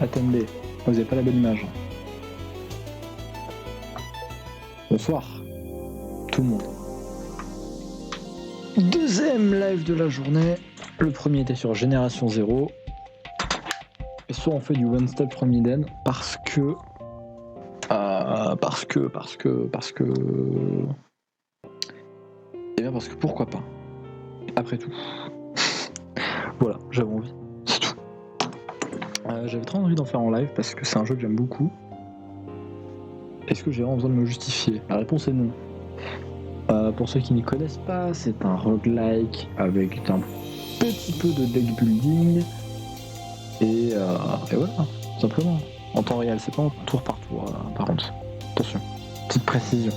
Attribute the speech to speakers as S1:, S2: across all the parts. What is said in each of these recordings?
S1: Attendez, vous avez pas la bonne image. Bonsoir, tout le monde. Deuxième live de la journée. Le premier était sur Génération 0. Et soit on fait du One Step from Eden parce que... Eh bien parce que pourquoi pas. Après tout. Voilà, j'avais envie. C'est tout. J'avais très envie d'en faire en live parce que c'est un jeu que j'aime beaucoup. Est-ce que j'ai vraiment besoin de me justifier ? La réponse est non. Pour ceux qui n'y connaissent pas, c'est un roguelike avec un petit peu de deck building. Et voilà, simplement. En temps réel, c'est pas en tour par tour, par contre. Attention, petite précision.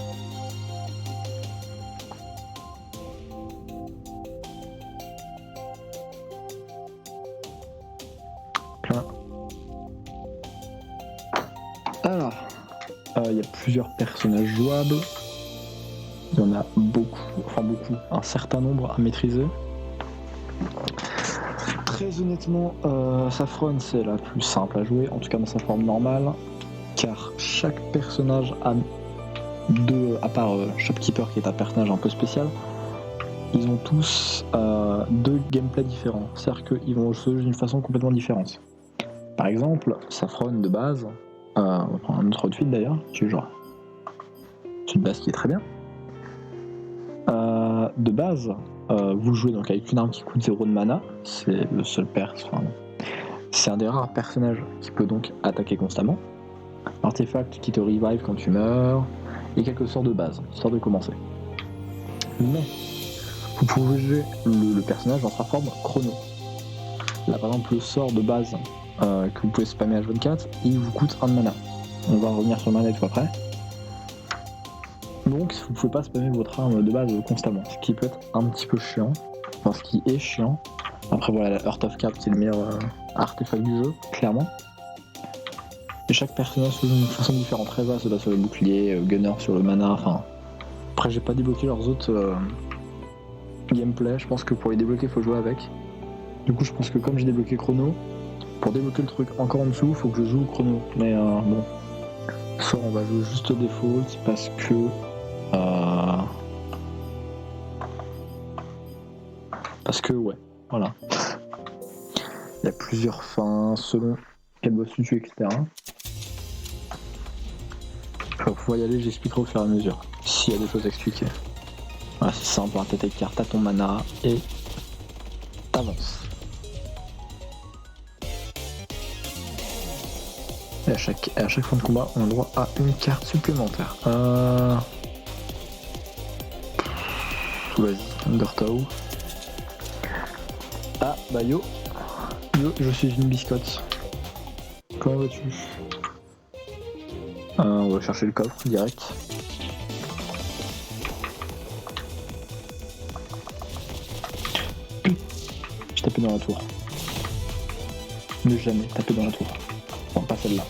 S1: Plein. Alors, il y a plusieurs personnages jouables. Il y en a beaucoup, un certain nombre à maîtriser. Très honnêtement, Saffron c'est la plus simple à jouer, en tout cas dans sa forme normale, car chaque personnage a deux, à part Shopkeeper qui est un personnage un peu spécial, ils ont tous deux gameplays différents, c'est-à-dire qu'ils vont jouer d'une façon complètement différente. Par exemple, Saffron de base, on va prendre un autre outfit d'ailleurs, qui est genre une base qui est très bien. De base, vous jouez donc avec une arme qui coûte 0 de mana, c'est le seul c'est un des rares personnages qui peut donc attaquer constamment. Artefact qui te revive quand tu meurs, et quelques sorts de base, histoire de commencer. Mais vous pouvez jouer le personnage dans sa forme chrono. Là par exemple le sort de base que vous pouvez spammer H24, il vous coûte 1 de mana. On va revenir sur le mana tout après. Donc vous pouvez pas spammer votre arme de base constamment, ce qui peut être un petit peu chiant, enfin ce qui est chiant. Après voilà, la Heart of Cap c'est le meilleur artefact du jeu, clairement. Et chaque personnage se joue d'une façon différente, Reva se bat sur le bouclier, Gunner sur le mana, enfin... Après j'ai pas débloqué leurs autres gameplay, je pense que pour les débloquer faut jouer avec. Du coup je pense que comme j'ai débloqué Chrono, pour débloquer le truc encore en dessous, faut que je joue Chrono. Mais bon, soit on va jouer juste default parce que... Parce que ouais, voilà. Il y a plusieurs fins selon quel boss tu tues, etc. Faut pouvoir y aller, j'expliquerai au fur et à mesure, s'il y a des choses à expliquer. Voilà, c'est simple, t'as tes cartes, t'as ton mana et t'avances. Et à chaque fin de combat, on a le droit à une carte supplémentaire. Vas-y, Undertow. Ah, bah yo, je suis une biscotte. Comment vas-tu ? On va chercher le coffre direct. Je tapais dans la tour. Ne jamais taper dans la tour. Enfin, pas celle-là.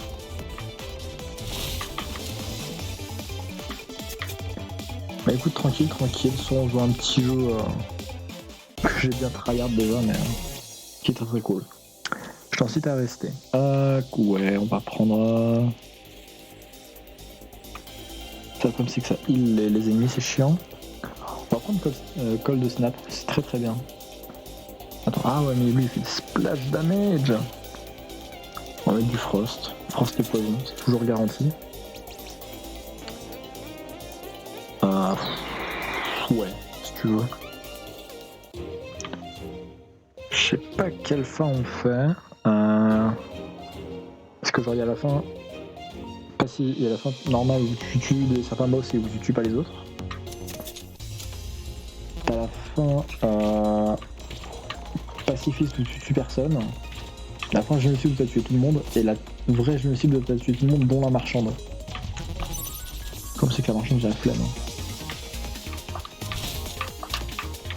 S1: Bah écoute, tranquille, soit on joue un petit jeu que j'ai bien tryhard déjà, mais qui est très cool. Je t'incite à rester. Ouais, on va prendre... Ça comme c'est que ça heal les ennemis, c'est chiant. On va prendre Call de Snap, c'est très bien. Attends, ah ouais, mais lui il fait splash damage. On va mettre du Frost. Frost et poison, c'est toujours garanti. Ouais, si tu veux. Je sais pas quelle fin on fait. Parce que genre il y a la fin... Pas si, il y a la fin normale où tu tues certains boss et où tu tues pas les autres. T'as la fin pacifiste où tu tues personne. La fin génocide où t'as tué tout le monde. Et la vraie génocide où t'as tué tout le monde, dont la marchande. Comme c'est que la marchande, j'ai la flemme.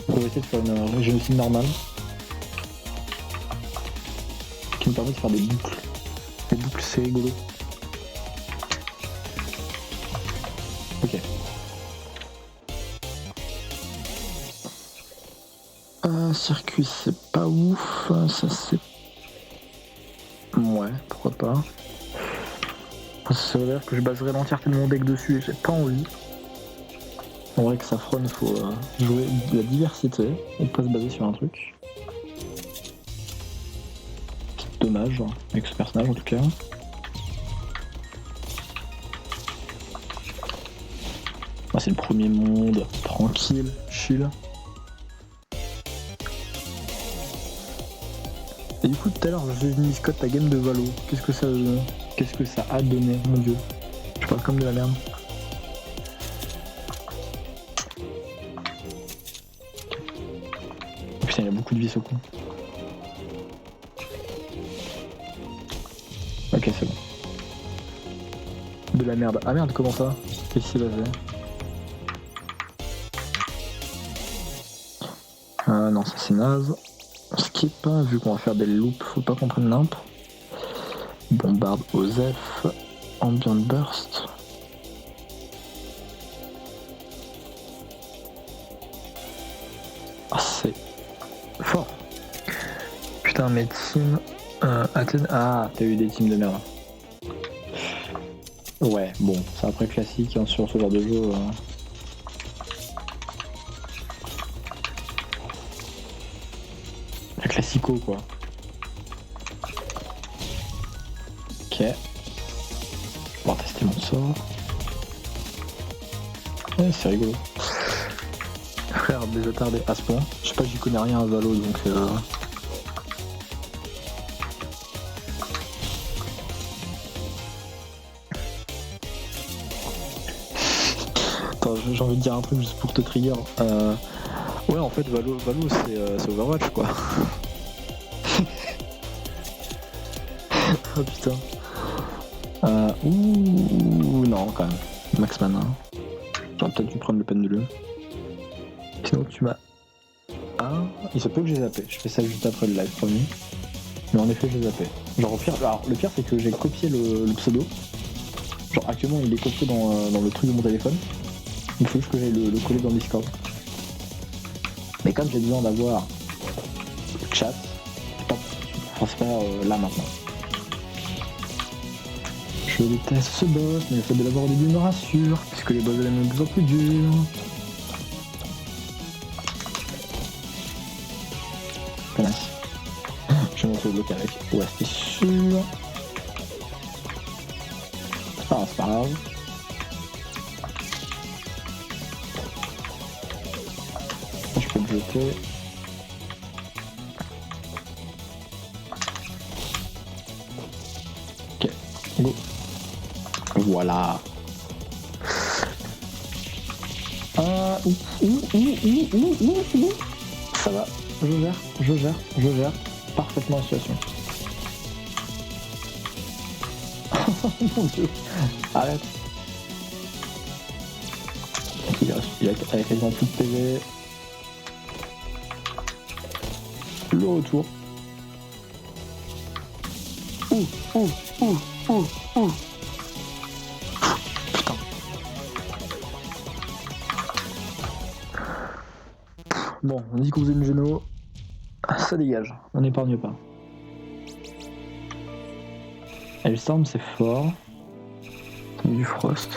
S1: On va essayer de faire une génocide normale. Qui me permet de faire des boucles. Les boucles, c'est rigolo. Ok. Circuit, c'est pas ouf. Ça, c'est... Ouais, Ouais, pourquoi pas. Ça veut dire que je baserai l'entièreté de mon deck dessus et j'ai pas envie. En vrai que Saffron, il faut jouer de la diversité et pas se baser sur un truc. C'est dommage, hein, avec ce personnage en tout cas. Ah, c'est le premier monde, tranquille, chill. Et du coup, tout à l'heure, j'ai vu Scott ta game de Valo. Qu'est-ce que ça a donné, mon dieu. Je parle comme de la merde. Oh, putain, il y a beaucoup de vie ce con. Ok, c'est bon. De la merde. Ah merde, comment ça? Qu'est-ce qui s'est passé? Non, ça c'est naze. Skip, vu qu'on va faire des loops, faut pas qu'on prenne l'imp. Bombarde Osef, Ambient Burst. Ah, c'est fort. Putain, mes teams. Athènes. Ah, t'as eu des teams de merde. Ouais, bon, c'est après classique hein, sur ce genre de jeu. La classico quoi. Ok. On va tester mon sort. Ouais, c'est rigolo. Frère, désattardé à ce point. Je sais pas, j'y connais rien à Valo donc. Attends, j'ai envie de dire un truc juste pour te trigger. Ouais, en fait, Valo c'est Overwatch quoi. Oh putain. Ouh, non, quand même. Max Mana. J'aurais peut-être dû prendre le pendulum. Sinon, tu m'as. Ah, il se peut que j'ai zappé. Je fais ça juste après le live, promis. Mais en effet, j'ai zappé. Genre, au pire, alors, le pire, c'est que j'ai copié le pseudo. Genre, actuellement, il est copié dans le truc de mon téléphone. Il faut juste que j'aille le coller dans Discord. Mais comme j'ai besoin d'avoir le chat, c'est pas là maintenant. Je déteste ce boss, mais le fait de l'avoir au début me rassure, puisque les boss deviennent de plus en plus durs. Connasse. Je vais m'auto-bloquer avec. Ouais, c'était sûr. Ah, c'est pas grave. Je peux le jeter. Ok, go. Voilà. Ça va, je gère parfaitement la situation. Oh mon dieu, arrête. Il a quasiment plus de PV. Le retour. Putain. Bon, on dit qu'on faisait une géno. Ça dégage, on n'épargne pas. Hellstorm c'est fort. C'est du Frost.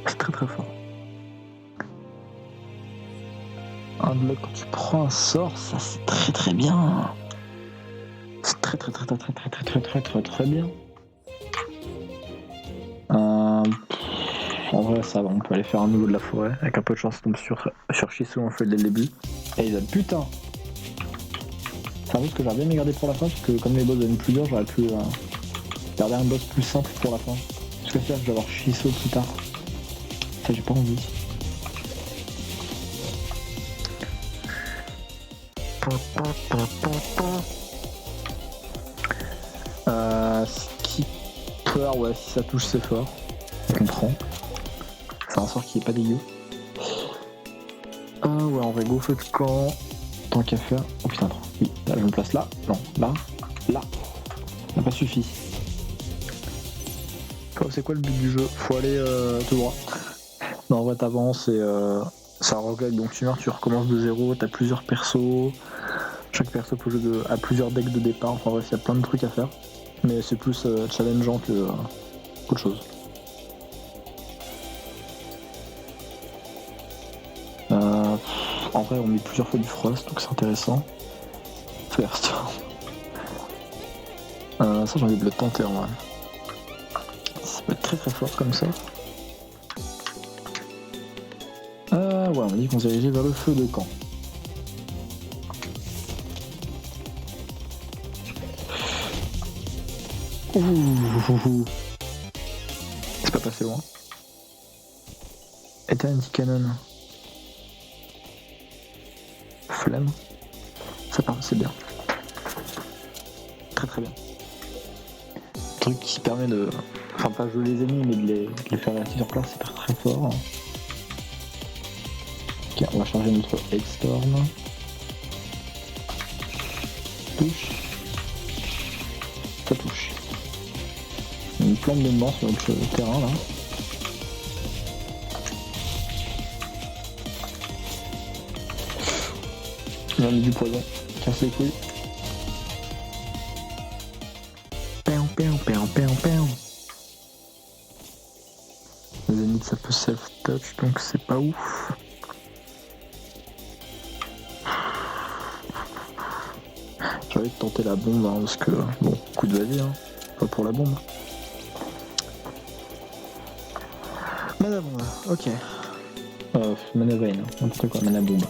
S1: C'est très très fort. Un bloc quand tu prends un sort, ça c'est très très bien. C'est très bien. En vrai ça va, on peut aller faire un niveau de la forêt. Avec un peu de chance on tombe sur Shisou en fait dès le début. Et il a putain. C'est un truc que j'aurais bien gardé pour la fin parce que comme les boss deviennent plus durs, j'aurais pu garder un boss plus simple pour la fin. Parce que c'est-à-dire que je vais avoir Shisou plus tard. Ça j'ai pas envie. Skipper, ouais, si ça touche c'est fort. On comprend. C'est un sort qui est pas dégueu. Ouais, en vrai, go feu de camp. Tant qu'à faire. Oh putain, attends. Oui, là je me place là. Non, là. Là. Ça n'a pas suffi. C'est quoi le but du jeu? Faut aller tout droit. Non, en vrai, t'avances et c'est un roguelike, donc tu meurs, tu recommences de zéro. T'as plusieurs persos. Chaque perso peut jouer à plusieurs decks de départ. Enfin bref, il y a plein de trucs à faire. Mais c'est plus challengeant que qu'autre chose. En vrai, on met plusieurs fois du frost, donc c'est intéressant. Firestorm. Ça, j'ai envie de le tenter en vrai. Ça peut être très très fort comme ça. Ouais, on a dit qu'on se dirigeait vers le feu de camp. Ouh. C'est pas passé loin. Eternity Cannon. Flemme. Ça part, c'est bien. Très très bien. Truc qui permet de... Enfin pas jouer les ennemis mais de les faire réagir sur place, c'est très très fort. Ok, on va charger notre Headstorm. Touche. Ça touche. Une plante de mort sur notre terrain là. Il a mis du poison. Casse les couilles. Zenith ça peut self-touch donc c'est pas ouf. J'ai envie de tenter la bombe hein, parce que bon, coup de vas-y hein, pas pour la bombe. Mana bombe, ok. Mana vein, n'importe quoi, mana bombe.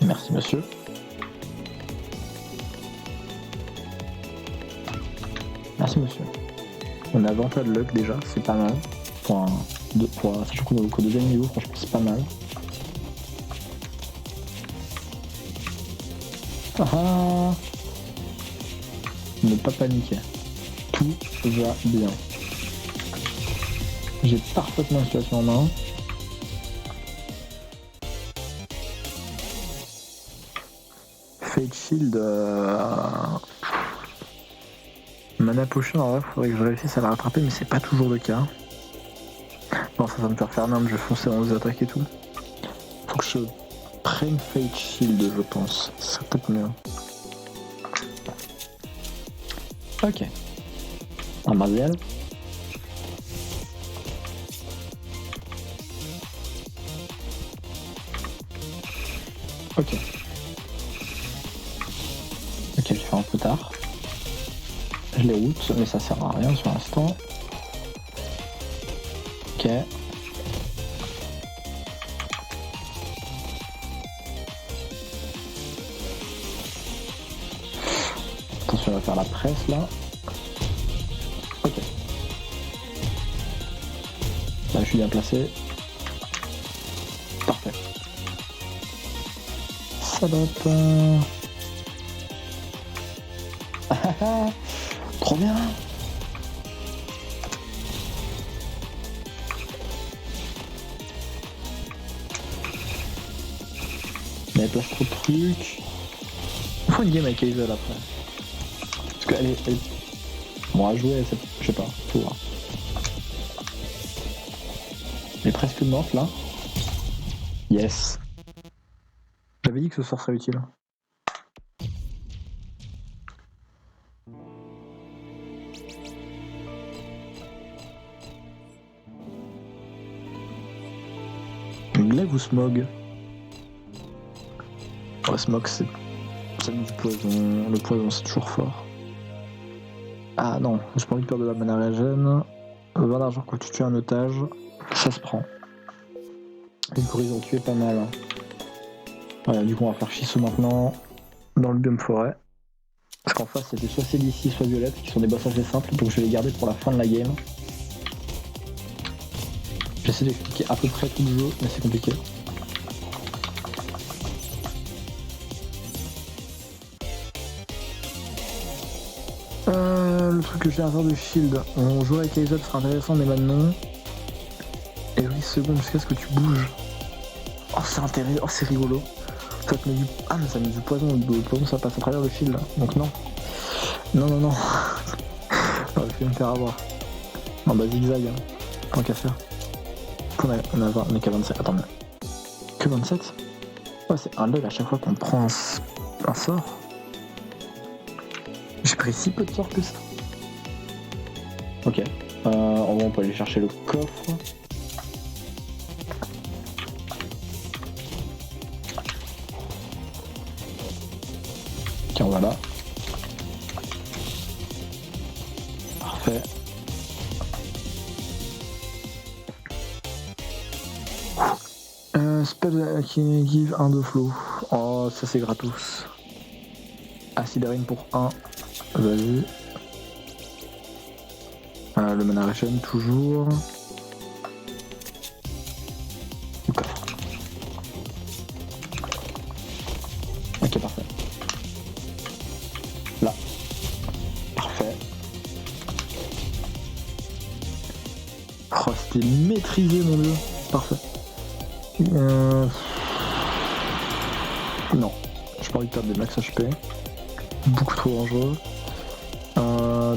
S1: Merci monsieur. Merci monsieur. On a 20 de luck déjà, c'est pas mal. Sachant qu'on est au deuxième niveau, franchement c'est pas mal. Ah, ne pas paniquer. Tout va bien. J'ai parfaitement la situation en main. Fate Shield. Mana Potion, en vrai, faudrait que je réussisse à la rattraper, mais c'est pas toujours le cas. Non, ça va me faire faire merde, je vais foncer dans les attaques et tout. Faut que je prenne Fate Shield, je pense. C'est peut-être mieux. Ok. Un Martial. Ok. Ok, je fais un peu tard. Je les route, mais ça sert à rien sur l'instant. Ok. Attention, on va faire la presse là. Ok. Là, je suis bien placé. Parfait. Salope. Trop bien. Mais elle place trop de trucs. Il faut une game avec Hazel après. Parce qu'elle est... Bon, à jouer, je sais pas, faut voir. Elle est presque morte là. Yes. J'avais dit que ce sort serait utile. Glaive ou Smog? Ouais, Smog c'est... Ça met du poison. Le poison c'est toujours fort. Ah non, j'ai pas envie de perdre de la mana régène. 20 d'argent quand tu tues un otage. Ça se prend. Les gorilles ont tué pas mal. Voilà, du coup on va faire Shiso maintenant. Dans le biome forêt. Parce qu'en face c'était soit Célicie soit Violette qui sont des boss assez simples. Donc je vais les garder pour la fin de la game. J'essaie d'expliquer à peu près tout le jeu, mais c'est compliqué. Le truc que j'ai à faire de shield, on joue avec les autres, sera intéressant, mais maintenant. Et 8 secondes jusqu'à ce que tu bouges. Oh, c'est intéressant, oh, c'est rigolo. Ça te met du... Ah, mais ça met du poison, le poison ça passe à travers le shield, donc non. Non. Je vais me faire avoir. Non, bah zigzag, hein. Tant qu'à faire. On est qu'à 27, attends, mais... Que 27 ? Ouais, c'est un log à chaque fois qu'on prend un sort. J'ai pris si peu de sorts que ça. Ok. En vrai, on peut aller chercher le coffre. Tiens, voilà. Parfait. Spell qui give 1 de flow. Oh, ça c'est gratos. Acidarine pour 1. Vas-y. Le mana ration toujours. Le coffre. Ok, parfait. Là. Parfait. Oh, c'était maîtrisé, mon dieu. Parfait. Non. J'ai pas envie de perdre des max HP. Beaucoup trop dangereux.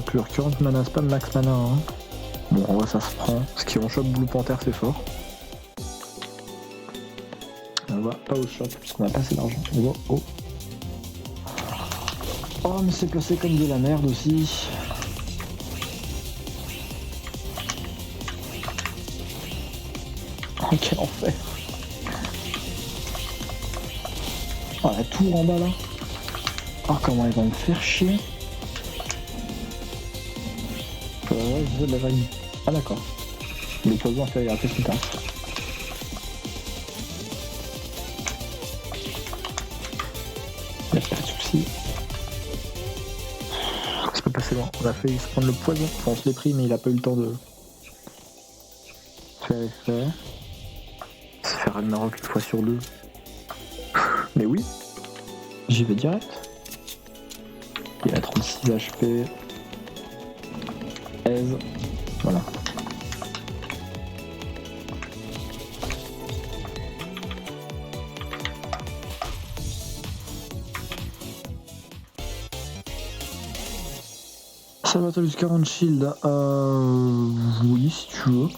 S1: Plus current mana spam max mana. Hein. Bon, en vrai, ça se prend. Ce qui en shop Blue Panther, c'est fort. On va pas au shop puisqu'on a pas assez d'argent. On va au. Oh, mais c'est placé comme de la merde aussi. Oh, quel enfer. Oh, la tour en bas là. Oh, comment elle va me faire chier. Ouais, je veux de la vague. Ah, d'accord. Les poisons inférieurs, qu'est-ce que t'as? Y'a pas de soucis. C'est pas passé loin. On a failli se prendre le poison. Enfin, on se l'est pris, mais il a pas eu le temps de faire effet. Se faire Ragnarok une fois sur deux. Mais oui, j'y vais direct. Il a 36 HP. Aise. Voilà. Ça va jusqu'à 40 shield. Oui, si tu veux.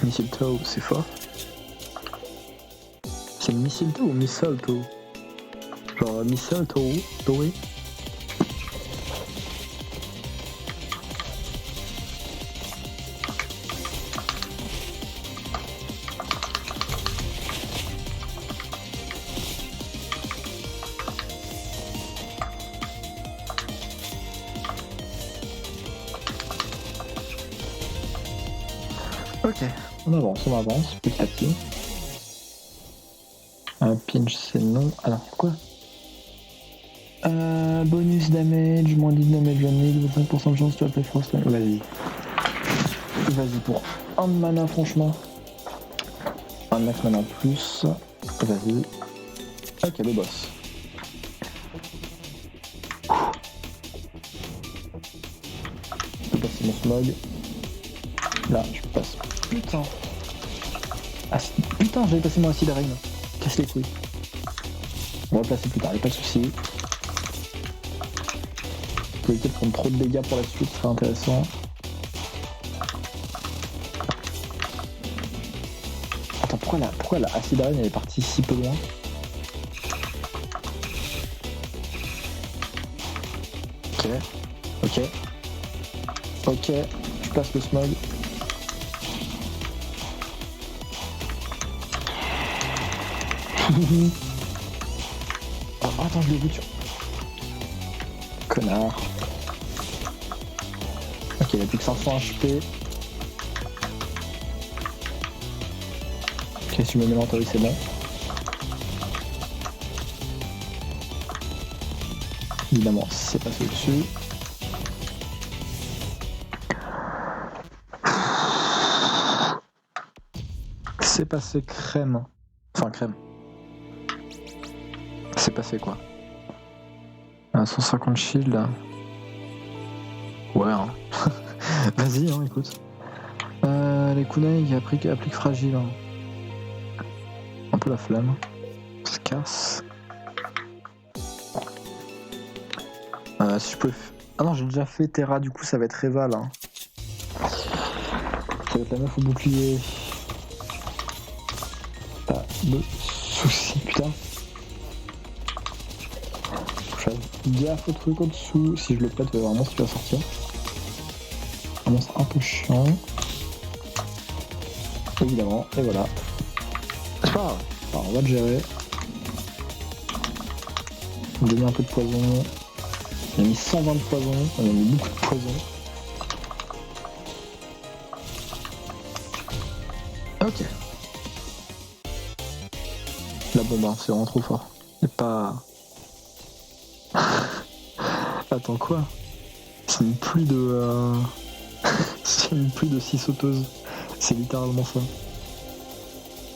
S1: Mistletoe, c'est fort. C'est Mistletoe ou Mistletoe? Genre Mistletoe, oui. Ok, on avance petit à petit. Un pinch c'est non. Alors quoi? Bonus damage, moins 10 damage on 5% de chance tu vas play frost. Vas-y. Vas-y pour un de mana franchement. Un max mana plus. Vas-y. Ok, le boss. Je peux passer mon smog. Là, je passe. Putain. Ah, putain, j'avais passé mon acide à reine. Casse les couilles. On va le placer plus tard, y'a pas de soucis. Je peux éviter de prendre trop de dégâts pour la suite, ce serait intéressant. Attends, pourquoi la acide à reine elle est partie si peu loin? Ok. Ok, je passe le smog. Oh, attends, je l'ai vu, connard. Ok, il a plus que 500 HP. Ok, si tu me mets l'entourage, c'est bon. Évidemment, c'est passé au-dessus. C'est passé crème. Enfin, crème. C'est passé quoi? 150 shield là. Ouais, hein. Vas-y, hein, écoute. Les kunai appliquent fragile. Hein. Un peu la flamme. Se casse. Si je peux. Ah non, j'ai déjà fait Terra, du coup ça va être Réval. Hein. Ça va être la meuf au bouclier. Pas de soucis, putain. Prochaine. Gaffe au truc au-dessous. Si je le pète, il va y avoir un monstre qui va sortir. Un monstre un peu chiant. Évidemment, et voilà. C'est pas grave. Alors, on va le gérer. On a donné un peu de poison. On a mis 120 de poison. On a mis beaucoup de poison. Ok. La bombe, hein, c'est vraiment trop fort. C'est pas... Attends, quoi? C'est une pluie de... c'est une pluie de scie sauteuse. C'est littéralement ça.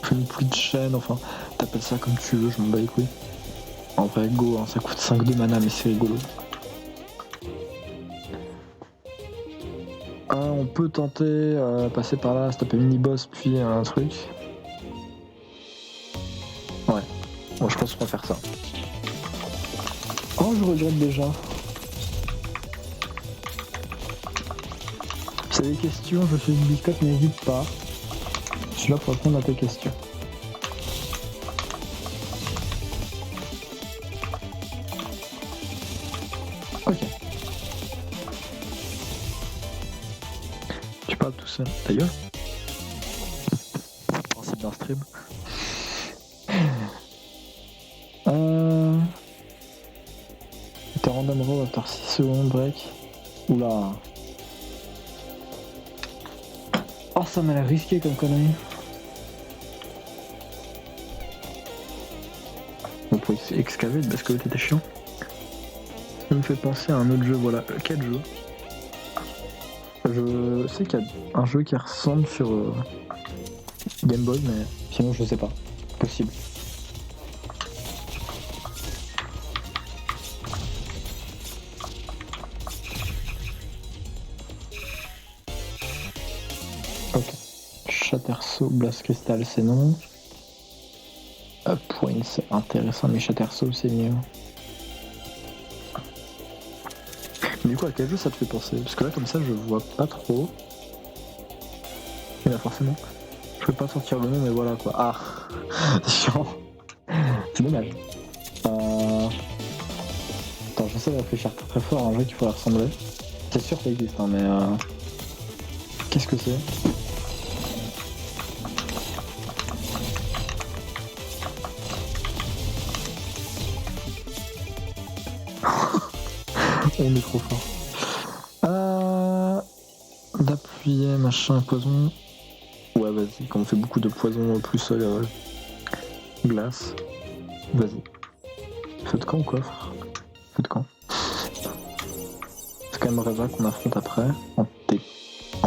S1: C'est une pluie de chaîne, enfin... T'appelles ça comme tu veux, je m'en bats les couilles. En vrai, go, hein, ça coûte 5 de mana, mais c'est rigolo. On peut tenter passer par là, se taper mini-boss, puis un truc. Ouais. Bon, je pense qu'on va faire ça. Oh, je regrette déjà. Si t'as des questions, je fais une biscotte, n'hésite pas. Je suis là pour répondre à tes questions. Ok. Tu parles tout seul. Ta gueule. Principe d'un stream. T'es random row after 6 secondes break. Oula. Oh, ça m'a l'air risqué comme connerie. Bon, pour excaver, parce que t'étais chiant. Ça me fait penser à un autre jeu, voilà. Quel jeu? Je sais qu'il y a un jeu qui ressemble sur Game Boy, mais sinon je sais pas. Possible. Ok. Chattersault, Blast Crystal, c'est non. Point, c'est intéressant, mais Chattersault, c'est mieux. Mais du coup, à quel jeu ça te fait penser? Parce que là, comme ça, je vois pas trop. Et là, forcément, je peux pas sortir le nom, mais voilà quoi. Ah, chiant. C'est dommage. Attends, j'essaie de réfléchir très fort à un jeu qui pourrait ressembler. C'est sûr que ça existe, hein, mais qu'est-ce que c'est? On est trop fort. D'appuyer, machin, poison. Ouais, vas-y, quand on fait beaucoup de poison plus glace. Vas-y. Feu de camp ou coffre? Feu de camp. C'est quand même Reza qu'on affronte après. En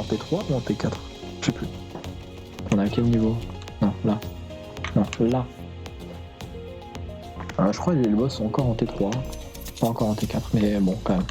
S1: T3 ou en T4? Je sais plus. On est à quel niveau? Non, là. Non, là. Je crois que les boss sont encore en T3. Pas encore en T4, mais bon, quand même.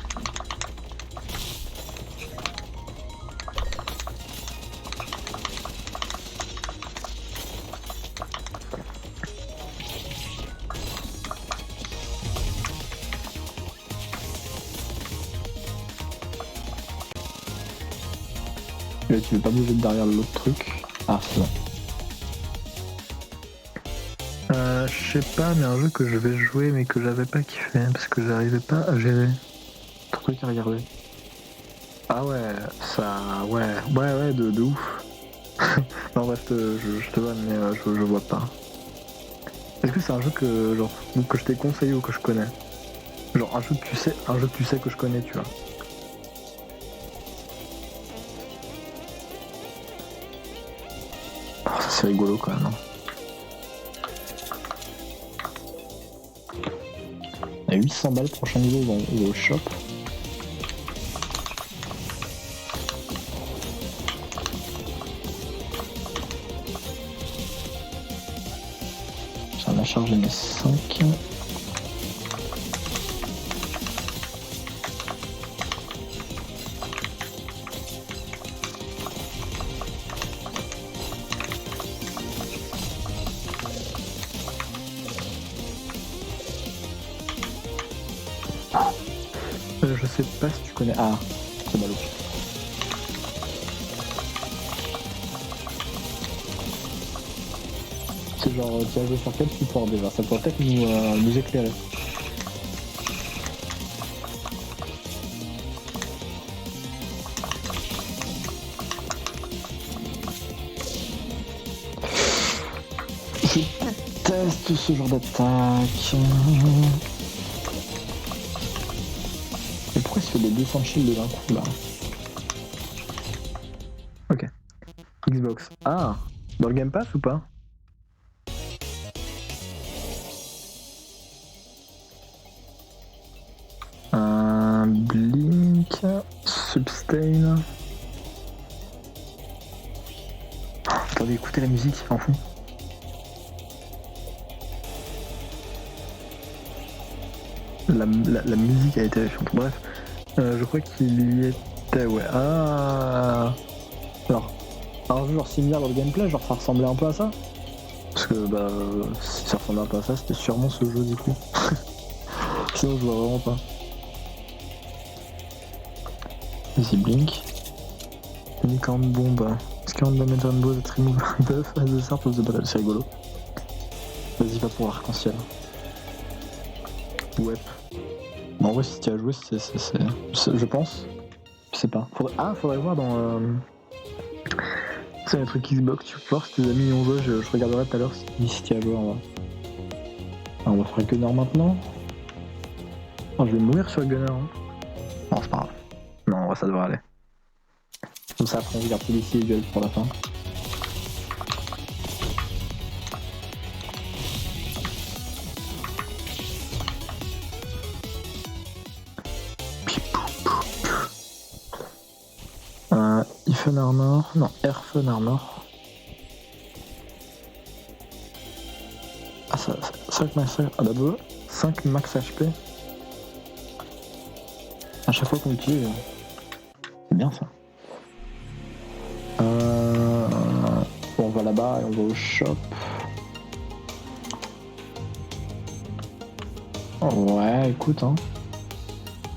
S1: Là, tu veux pas bouger de derrière l'autre truc. Ah, c'est bon. Je sais pas, mais un jeu que je vais jouer mais que j'avais pas kiffé parce que j'arrivais pas à gérer. Truc à regarder. Ah ouais, ça. Ouais, de ouf. Non, bref, je te vanne, mais je vois pas. Est-ce que c'est un jeu que, genre, que je t'ai conseillé ou que je connais? Genre, un jeu que tu sais que je connais, tu vois. Oh, ça c'est rigolo quand même. Hein. À 800 balles, prochain niveau au shop. J'en ai chargé mes 5. Je sais pas si tu connais. Ah, c'est ballot. C'est genre, tu as joué sur quel support déjà? Ça pourrait peut-être nous éclairer. déteste ce genre d'attaque. Mais pourquoi il se fait des dessins de shield d'un coup là? Ok. Xbox. Ah, dans le Game Pass ou pas? Un Blink, Substain. Attendez, écoutez la musique, en fond. La musique a été terrifiante. Bref, je crois qu'il y était, ouais. Ah. Alors, un jeu genre similaire dans le gameplay, genre ça ressemblait un peu à ça. Parce que bah, si ça ressemblait un peu à ça, c'était sûrement ce jeu du coup. Sinon, je vois vraiment pas. Vas-y, Blink. Unicorn Bomb. Scan damage on bow that remove buff as the start of the battle. C'est rigolo. Vas-y, va pour l'arc-en-ciel. Ouais. Mais en vrai, si tu as joué, c'est. Je pense. Je sais pas. Faudrait voir dans. C'est un truc Xbox, tu peux voir si tes amis y ont joué. Je regarderai tout à l'heure si tu as joué. On va faire Gunner maintenant. Oh, je vais mourir sur Gunner. Hein. Non, c'est pas grave. Non, ça devrait aller. Comme ça, après, on regarde tous les 6 duels pour la fin. Ifen Armor, non, Airfen Armor. Ah, 5 max HP. Ah, d'abord, 5 max HP. À chaque fois qu'on l'utilise. C'est bien ça. Bon, on va là-bas et on va au shop. Oh, ouais, écoute, hein.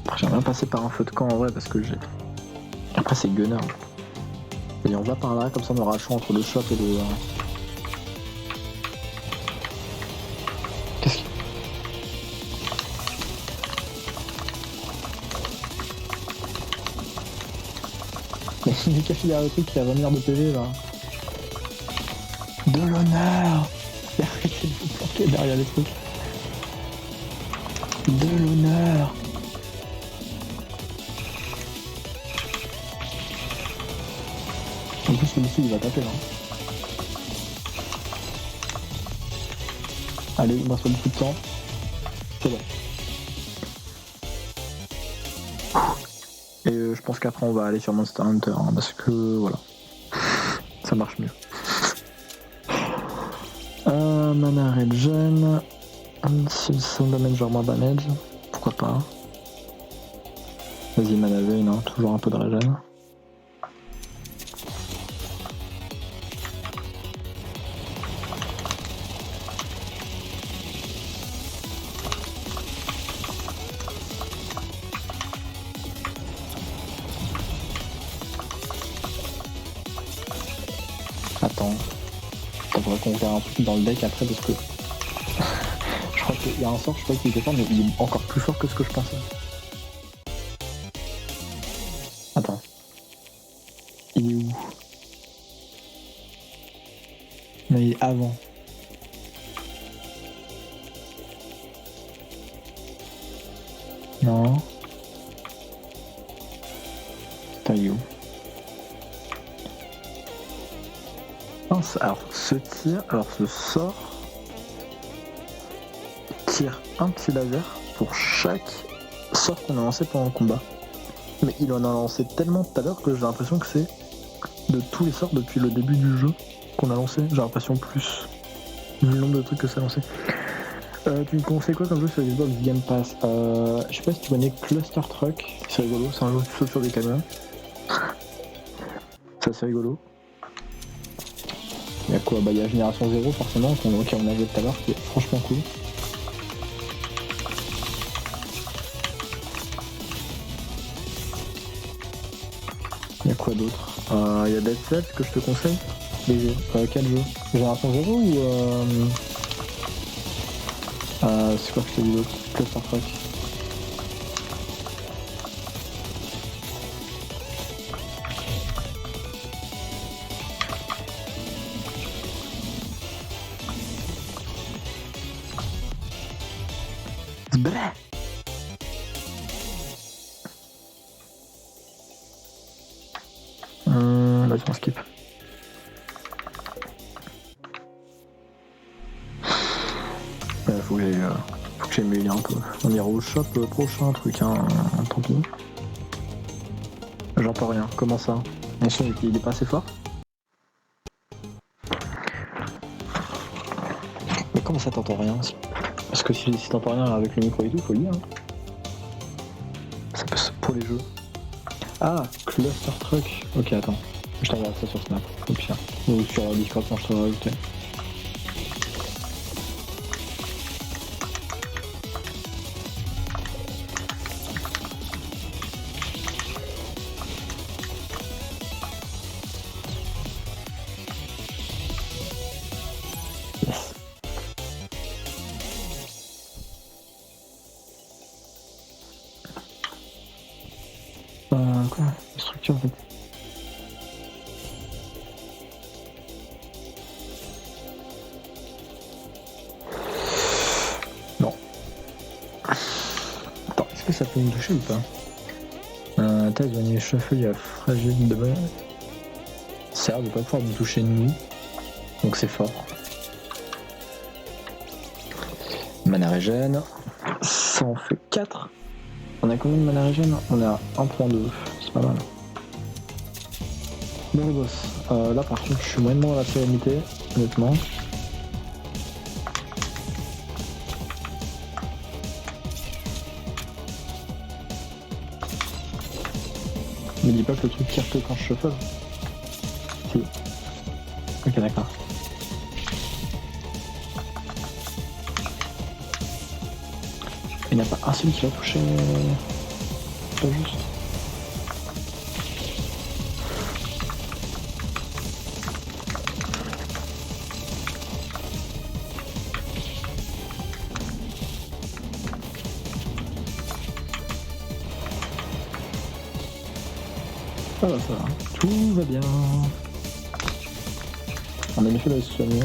S1: Après, j'aimerais bien passer par un feu de camp en vrai parce que j'ai. Après, c'est Gunner. Et on va par là, comme ça on aura le choix entre le shop et le. Qu'est-ce qu'il. Mais il est caché derrière le truc qui a 20 milliards de PV là. De l'honneur. Arrêtez de vous planquer derrière les trucs. De l'honneur. En plus celui-ci il va taper là. Allez, il me reste pas beaucoup de temps. C'est bon. Et je pense qu'après on va aller sur Monster Hunter hein, parce que voilà. Ça marche mieux. Mana regen. Son damage, genre moins damage. Pourquoi pas. Vas-y, mana vein, hein, toujours un peu de regen. Attends. Faudrait qu'on regarde un truc dans le deck après parce que. Je crois qu'il y a un sort, je crois qu'il était fort, mais il est encore plus fort que ce que je pensais. Attends. Il est où? Non, il est avant. Non. Putain, il est où? Alors, ce sort tire un petit laser pour chaque sort qu'on a lancé pendant le combat. Mais il en a lancé tellement tout à l'heure que j'ai l'impression que c'est de tous les sorts depuis le début du jeu qu'on a lancé. J'ai l'impression plus, vu le nombre de trucs que ça a lancé. Tu me conseilles quoi comme jeu sur Xbox Game Pass? Je sais pas si tu connais Cluster Truck, c'est rigolo, c'est un jeu où tu sautes sur des camions. Ça c'est rigolo. Il y a quoi? Bah il y a Génération 0 forcément, qu'on a joué tout à l'heure, qui est franchement cool. Il y a quoi d'autre? Il y a Dead Cells que je te conseille. Quel jeu? Génération 0 ou c'est quoi que je te dis d'autre? Cluster Truck. Brrr. Vas-y, on skip. Faut que j'aille m'aider un peu. On ira au shop prochain truc, hein, tant pis. J'entends rien, comment ça? Mon son il est pas assez fort? Mais comment ça t'entends rien? Parce que si t'entends rien avec le micro et tout, faut le dire. Hein. Ça peut pour les jeux. Ah, Cluster Truck. Ok, attends. Je t'envoie ça sur Snap, au pire. Ou sur Discord quand je t'aurai rajouté. Yes. Quoi? Structure en fait. Non. Attends, est-ce que ça peut me toucher ou pas? Taille de shuffle, il y a fragile de base. Ça a l'air de pas pouvoir me toucher de nuit. Donc c'est fort. Mana régène. Ça en fait 4. On a combien de mana régène? On est à 1.2. C'est pas mal. Bon le boss. Là par contre je suis moyennement dans la sérénité, honnêtement. Me dis pas que le truc tire que quand je shuffle. Si. Ok d'accord. Il n'y a pas un seul qui va toucher. Pas juste. Ça va, ça va. Tout va bien. On a bien fait de se soigner.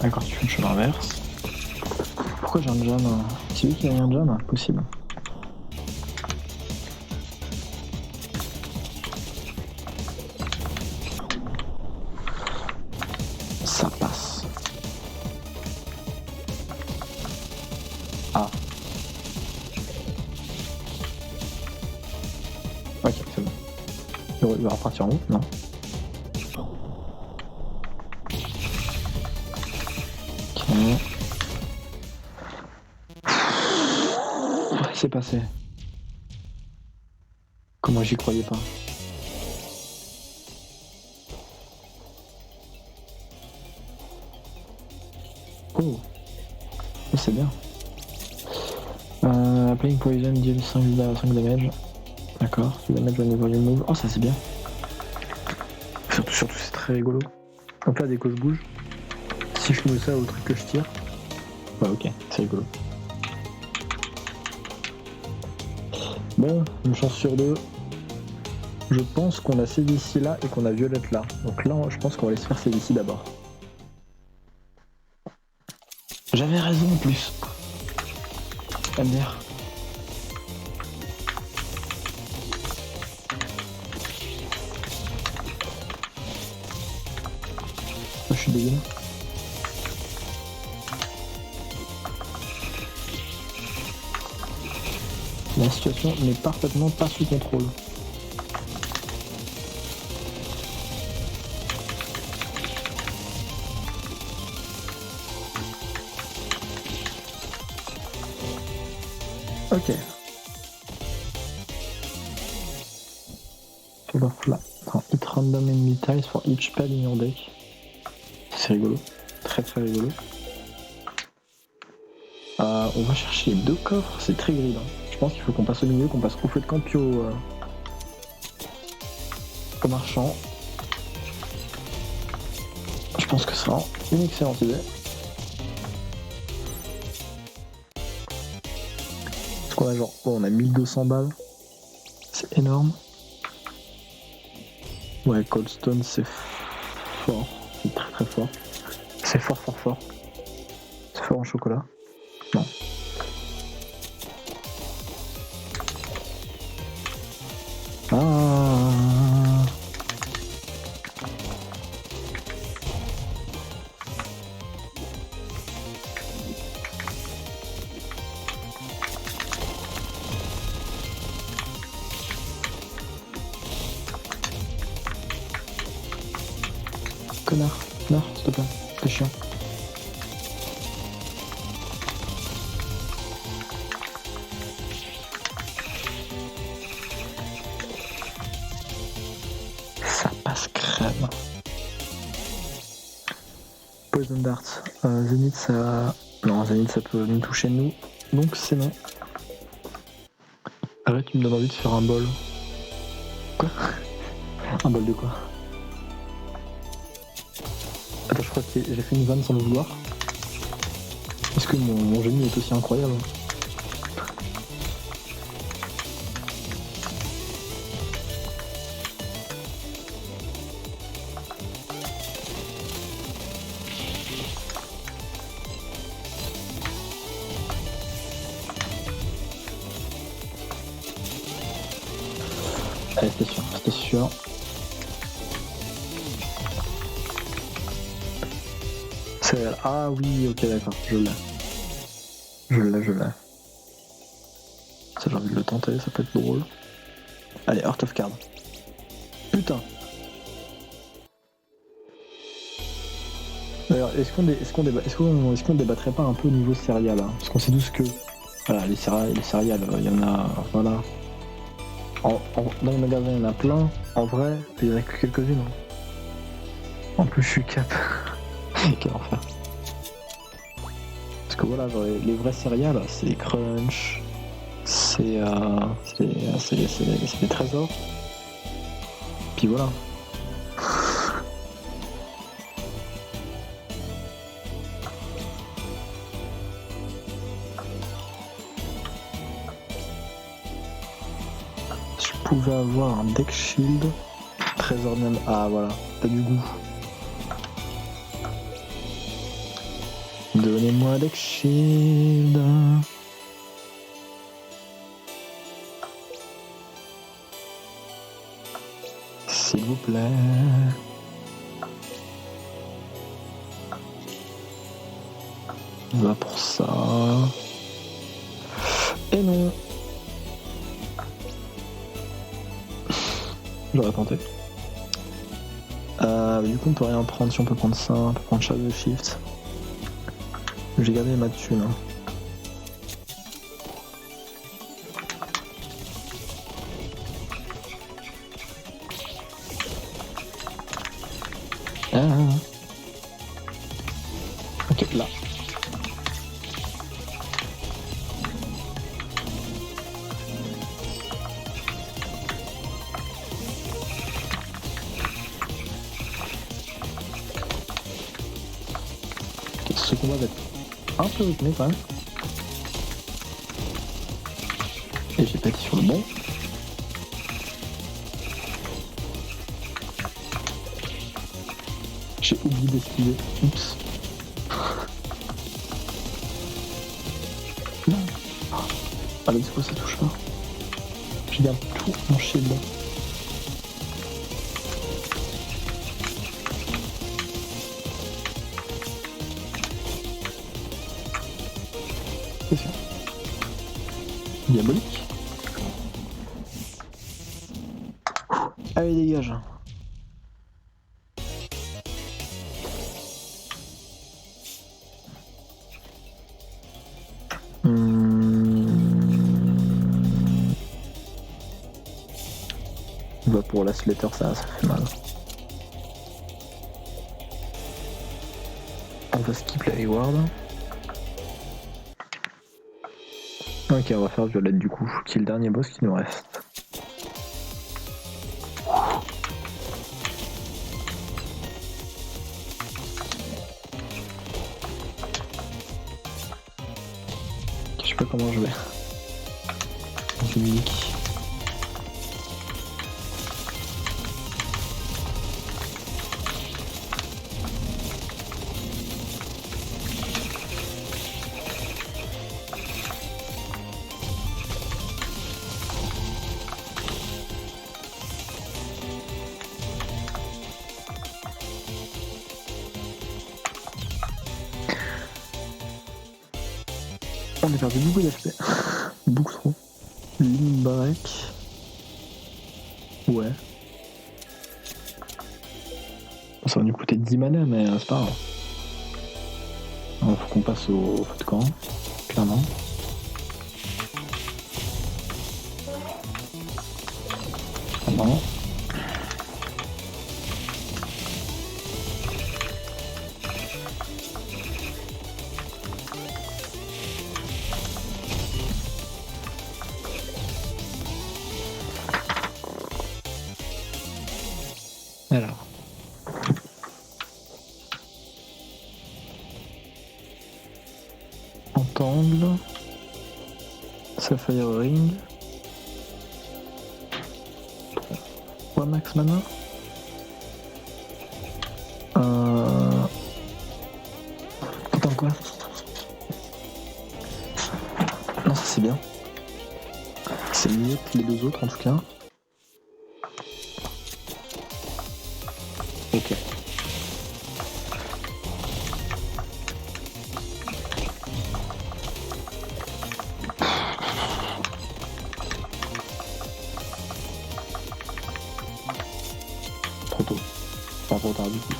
S1: D'accord, tu fais le chemin inverse. Pourquoi j'ai un jam? C'est lui qui a un jam? Possible. Ça passe. Ah. Ok, c'est bon. Il va repartir en haut? Non. Ok. C'est passé. Comment j'y croyais pas. Oh, c'est bien. Playing Poison deal 5 damage. D'accord, ce damage whenever you move. Oh, ça c'est bien. Surtout c'est très rigolo. Donc là, dès que je bouge, si je mets ça au truc que je tire, bah ok, c'est rigolo. Bon, une chance sur deux. Je pense qu'on a Cédici là et qu'on a Violette là. Donc là, je pense qu'on va laisser faire Cédici d'abord. J'avais raison en plus. MDR. Je suis dégueulasse. La situation n'est parfaitement pas sous contrôle. Ok. Là. Hit random enemy tiles for each pad in your deck. C'est rigolo. Très très rigolo. On va chercher les deux coffres, c'est très gris. Je pense qu'il faut qu'on passe au milieu, qu'on passe au feu de camp puis au marchand. Je Je pense que c'est vraiment une excellente idée. Parce qu'on a genre, oh, on a 1200 balles. C'est énorme. Ouais, Coldstone c'est fort. C'est très très fort. C'est fort fort fort. C'est fort en chocolat. Non. Ah. Connard, s'il te plaît, c'est chiant. Ça passe crème. Poison Dart. Zénith ça... Non, Zénith ça peut nous toucher nous. Donc c'est non. Arrête, tu me donnes envie de faire un bol. Quoi? Un bol de quoi? Attends, je crois que j'ai fait une vanne sans le vouloir. Est-ce que mon génie est aussi incroyable? Allez, c'était sûr, c'était sûr. Ah oui, ok, d'accord, je l'ai. Je l'ai. Ça, j'ai envie de le tenter, ça peut être drôle. Allez, Heart of Card. Putain. D'ailleurs, est-ce qu'on débattrait pas un peu au niveau céréales hein? Parce qu'on sait tous que voilà, les céréales, il y en a, voilà. Dans les magasins, il y en a plein. En vrai, il y en a que quelques-unes. Hein. En plus, je suis cap. Quel enfer. Parce que voilà, genre, les vraies céréales, c'est les crunch, c'est des trésors. Puis voilà. Si je pouvais avoir un deck shield, trésor même. Ah voilà, t'as du goût. Donnez-moi un deck shield. S'il vous plaît. On va pour ça. Et non. J'aurais tenté. Du coup on peut rien prendre si on peut prendre ça, on peut prendre Shadow Shift. J'ai gardé ma thune. Hein. Ah. Ok, là. Ce combat va être un peu rythmé quand même. Et j'ai pas été sur le bon. J'ai oublié d'esquiver. Oups. Non. Ah let's go, ça touche pas. Je garde tout mon shield. C'est ça. Diabolique. Allez, dégage. Bah pour la Slater, ça fait mal. On va skip la reward. Ok, on va faire violette du coup, qui est le dernier boss qui nous reste. Je sais pas comment je vais. Unique. On a perdu beaucoup d'HP. Beaucoup trop. Ligne break. Ouais. Ça va nous coûter 10 mana, mais c'est pas grave. Alors, faut qu'on passe au feu de camp, clairement. Non. Alors. Entangle. Sapphire Ring. Ouais, max mana. Attends, quoi? Non, ça c'est bien. C'est mieux que les deux autres en tout cas. Ok. Trop tôt. Pas trop tard du coup.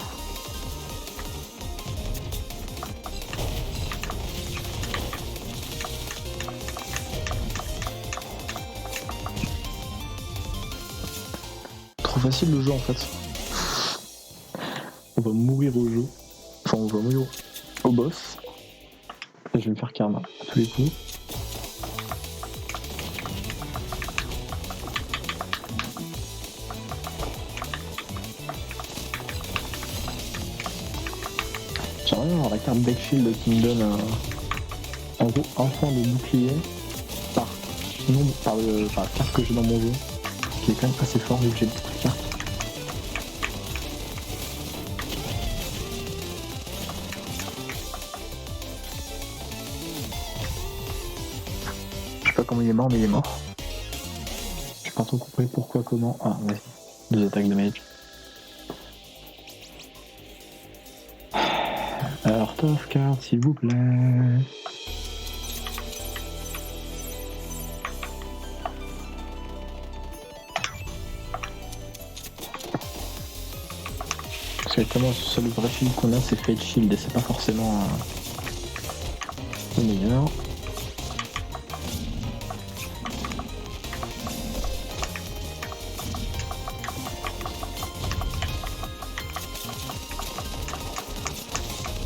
S1: Trop facile le jeu en fait. On va mourir au jeu. Enfin, on va mourir au boss. Et je vais me faire karma à tous les coups. J'aimerais bien avoir la carte Backfield qui me donne en gros un point de bouclier par nombre, par la carte que j'ai dans mon jeu. Qui est quand même assez fort vu que j'ai beaucoup de cartes. Je sais pas comment il est mort, mais il est mort. J'ai pas trop compris pourquoi, comment. Ah, ouais. 2 attaques de mage. Heart of Card, s'il vous plaît. Parce que tellement le seul vrai shield qu'on a, c'est Fate Shield et c'est pas forcément le meilleur.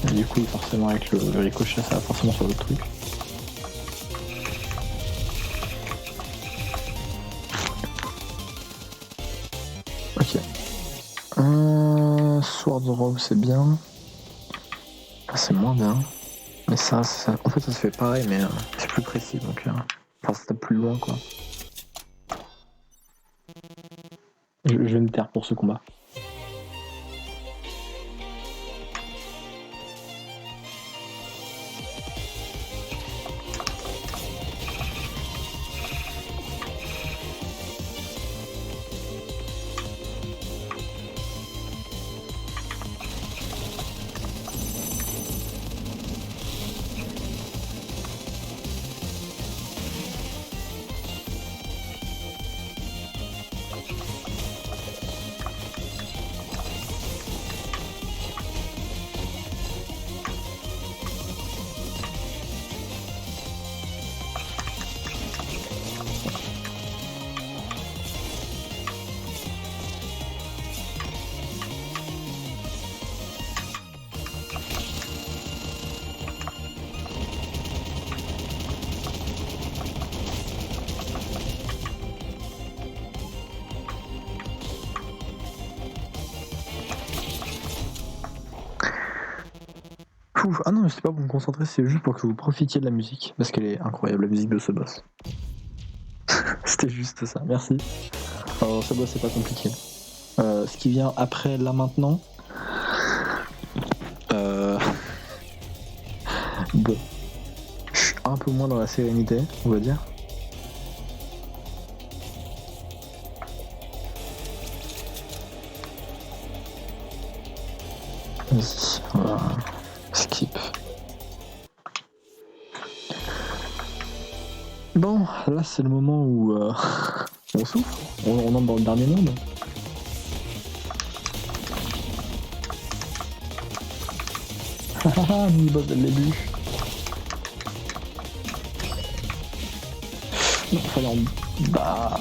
S1: Et du coup, forcément, avec le ricochet, ça va forcément sur l'autre truc. Ok. Sword Robe, c'est bien. C'est moins bien. Mais ça, en fait, ça se fait pareil, mais c'est plus précis, donc enfin, ça tape plus loin, quoi. Je vais me taire pour ce combat. Ouf. Ah non, mais c'est pas pour me concentrer, c'est juste pour que vous profitiez de la musique. Parce qu'elle est incroyable, la musique de ce boss. C'était juste ça, merci. Alors, ce boss, c'est pas compliqué. Ce qui vient après, là, maintenant... Bon. Je suis un peu moins dans la sérénité, on va dire. Vas-y, on va skip. Bon, là c'est le moment où on souffre, on entre dans le dernier monde. Haha, mini-boss dès le début. Non, fallait en bas.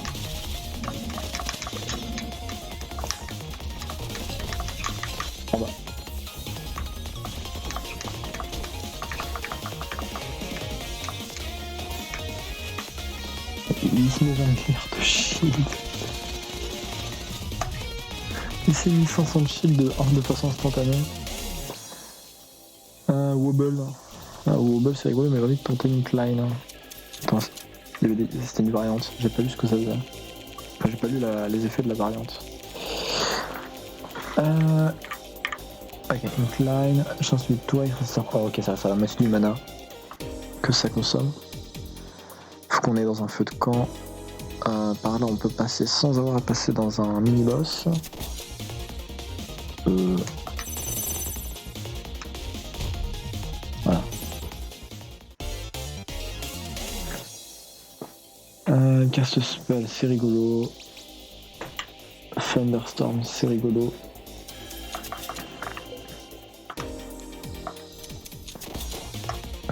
S1: En bas. Il se met 20 milliards de shield. Il s'est mis 500 de shield de façon instantanée. Wobble. Wobble c'est rigolo, mais j'ai envie de tenter une climb. Attends, c'était une variante, j'ai pas lu ce que ça faisait. Enfin, j'ai pas lu les effets de la variante. Ok, incline, chance de toi, il faut ça. Oh, ok, ça va mettre du mana que ça consomme. Faut qu'on aille dans un feu de camp. Par là, on peut passer sans avoir à passer dans un mini-boss. Voilà. Cast spell, c'est rigolo. Thunderstorm, c'est rigolo.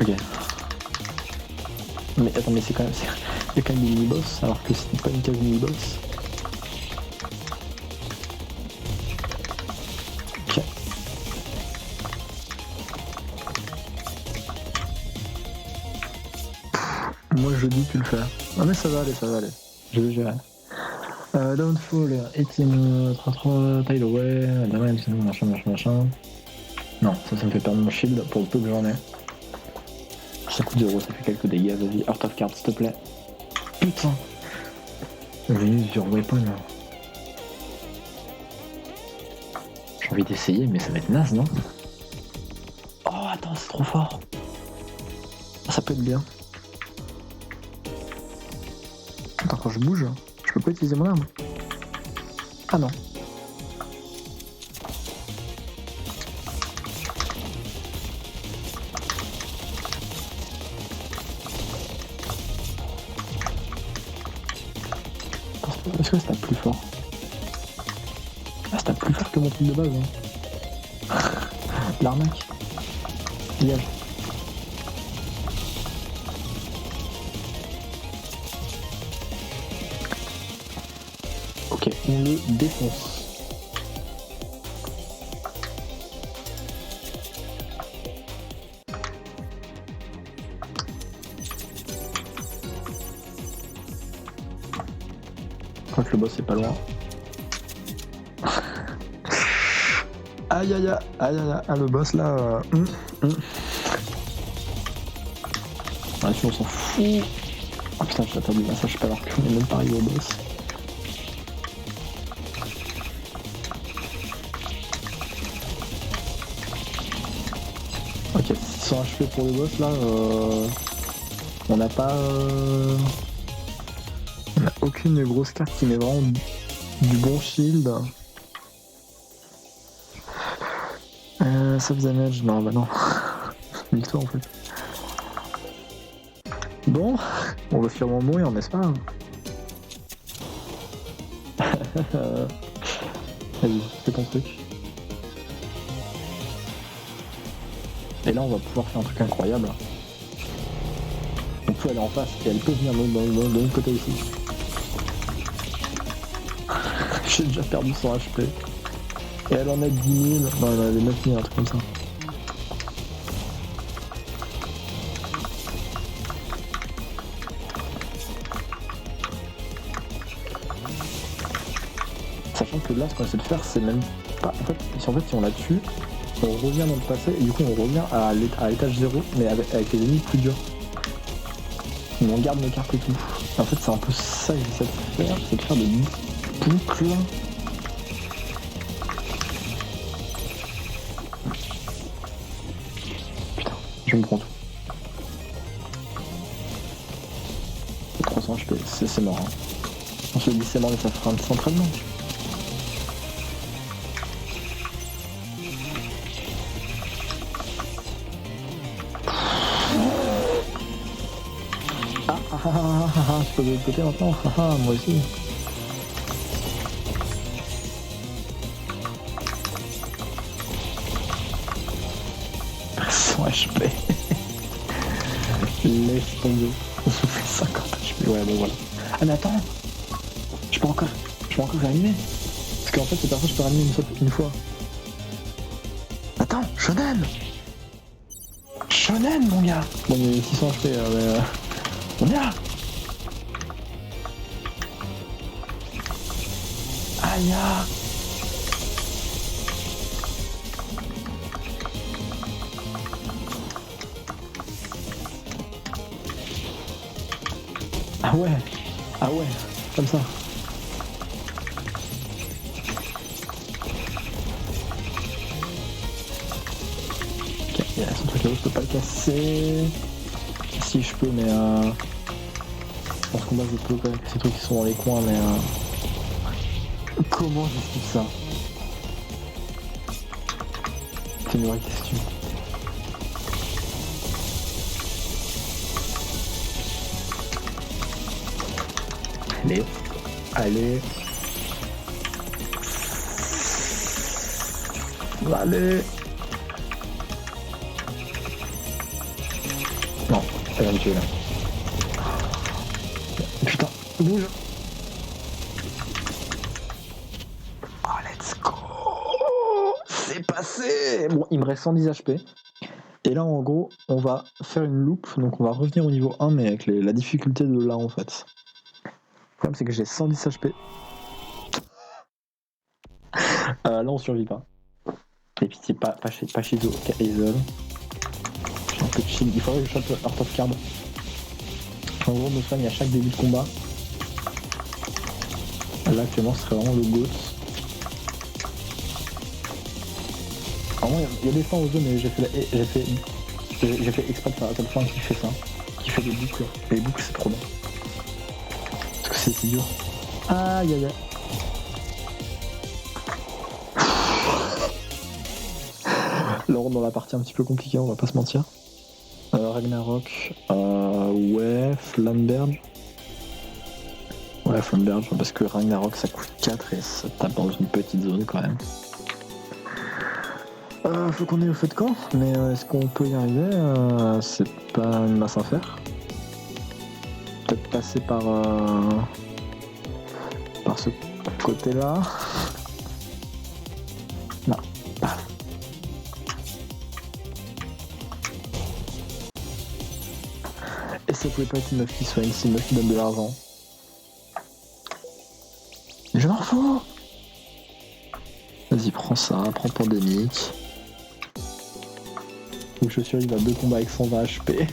S1: Ok. Mais attends, mais c'est quand même... Il y a quand même des mini-boss, alors que c'est pas une case mini-boss. Ok. Moi je dis tu le fais. Ah mais ça va aller. Je vais gérer. Downfall, Etienne, 33, Tideway, Damage, machin. Non, ça me fait perdre mon shield pour le peu que j'en ai. Ça coûte 0, ça fait quelques dégâts, vas-y. Heart of Card, s'il te plaît. Putain. Venus sur Weapon. J'ai envie d'essayer, mais ça va être naze, non? Oh, attends, c'est trop fort. Ça peut être bien. Attends, quand je bouge, je peux pas utiliser mon arme. Ah non. Est-ce que ça tape plus fort? Ah, ça tape plus fort que mon truc de base. Hein. L'arnaque. Liage. Ok, on le défonce. Je crois que le boss est pas loin. Aïe aïe aïe, le boss là. Ah, si on s'en fout. Oh putain, j'ai attendu ça, je sais pas alors qu'on est même pas arrivé au boss. Ok, 600 HP pour le boss là. On n'a pas. On n'a aucune grosse carte qui met vraiment du bon shield. Save damage, non, bah non. Nique-toi en fait. Bon, on va sûrement mourir, n'est-ce pas? Vas-y, fais ton truc. Et là, on va pouvoir faire un truc incroyable. On peut aller en face et elle peut venir de l'autre côté ici. J'ai déjà perdu 100 HP. Et elle en a 10 000. Non, elle en avait 9 000, un truc comme ça. Sachant que là, ce qu'on essaie de faire, c'est même pas... En fait, si on la tue, on revient dans le passé et du coup on revient à l'étage 0 mais avec les ennemis plus durs. Mais on garde nos cartes et tout. En fait c'est un peu ça que j'essaie de faire, c'est de faire des boucles. Putain, je me prends tout. 300 HP, c'est mort. Hein. On se dit c'est mort mais ça fera un petit entraînement. Je peux de l'autre côté maintenant. Moi aussi. 100 HP. Laisse tomber. On se fait 50 HP. Ouais, bon voilà. Ah mais attends. Je peux encore réanimer. Parce qu'en fait, cette personne, je peux réanimer une fois. Attends, Shonen, mon gars. Bon, il y a 600 HP, mais... On est là. Aïe. Ah ouais, comme ça. Ok, il y a son truc là-haut, je peux pas le casser. Si je peux, mais dans ce combat je peux quand même casser ces trucs qui sont dans les coins, mais comment j'explique ça? C'est une vraie question. Allez. Non, elle va me tuer là. Putain, bouge. Oh, let's go. C'est passé. Bon, il me reste 110 HP. Et là, en gros, on va faire une loupe. Donc, on va revenir au niveau 1, mais avec la difficulté de là, en fait. Le problème, c'est que j'ai 110 HP. Là, on survit pas. Et puis, c'est pas Shizo, Isol. J'ai un peu de shield. Il faudrait que je chope Heart of Card. En gros, me soigne à chaque début de combat. Là, actuellement, ce serait vraiment le GOAT. Vraiment, il y a des fins au jeu, mais j'ai fait exprès de faire à telle fin qui fait ça. Qui fait des boucles. Et les boucles, c'est trop bien. Parce que c'est si dur. Aïe. Là, on rentre dans la partie un petit peu compliquée, on va pas se mentir. Ragnarok, ouais, Flamberge. Ouais, Flamberge, parce que Ragnarok ça coûte 4 et ça tape dans une petite zone quand même. Faut qu'on ait au feu de camp, mais est-ce qu'on peut y arriver? C'est pas une masse à faire. Peut-être passer par ce côté-là. Non. Et ça pouvait pas être une meuf qui soigne, c'est une meuf qui donne de l'argent. Je m'en fous. Vas-y, prends ça, prends Pandémique. Donc je survive à 2 combats avec 120 HP.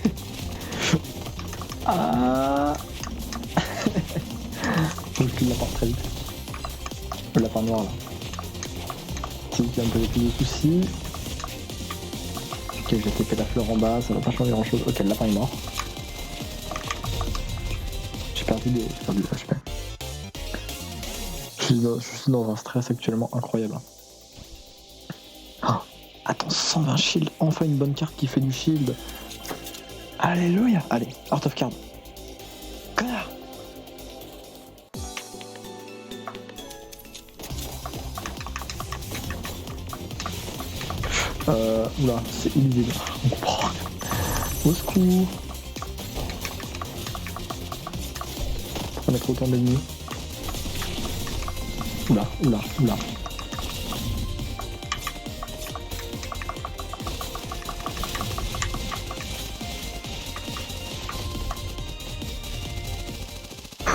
S1: Faut que je kill la part très vite. Le lapin noir là. C'est lui qui va me poser plus de soucis. Ok, j'ai TP la fleur en bas, ça va pas changer grand chose. Ok, le lapin est mort. J'ai perdu HP. Je suis dans un stress actuellement incroyable. Oh, attends, 120 shield, enfin une bonne carte qui fait du shield. Alléluia. Allez, Heart of Card. Connard. Oula, c'est illisible. On comprend. Au secours. Pourquoi mettre autant d'ennemis? Oula.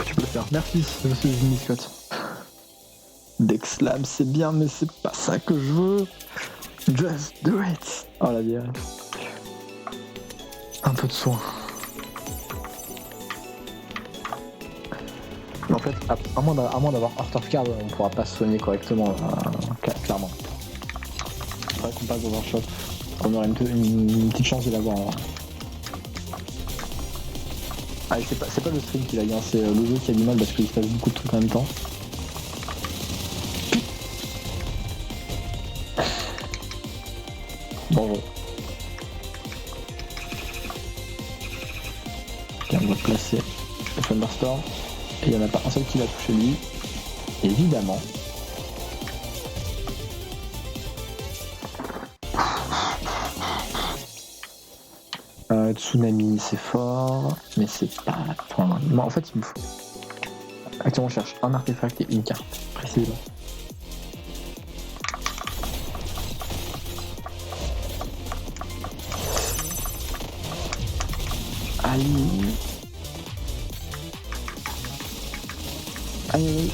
S1: Tu peux le faire. Merci, monsieur Jimmy Scott. Dexlam, c'est bien, mais c'est pas ça que je veux. Just do it. Oh la bière. Un peu de soin. Mais en fait, à moins d'avoir Heart of Card, on pourra pas se soigner correctement, clairement. C'est vrai qu'on passe dans un shot. On aurait une petite chance de l'avoir. Ah, c'est pas le stream qui l'a eu, hein, c'est le jeu qui a du mal parce qu'il se passe beaucoup de trucs en même temps. Bon. Ok, on va placer le Thunderstorm. Et il n'y en a pas un seul qui l'a touché lui. Évidemment. Tsunami c'est fort, mais c'est pas... Enfin, non, en fait il me faut... Actuellement on cherche un artefact et une carte, précisément. Aïe. Aïe.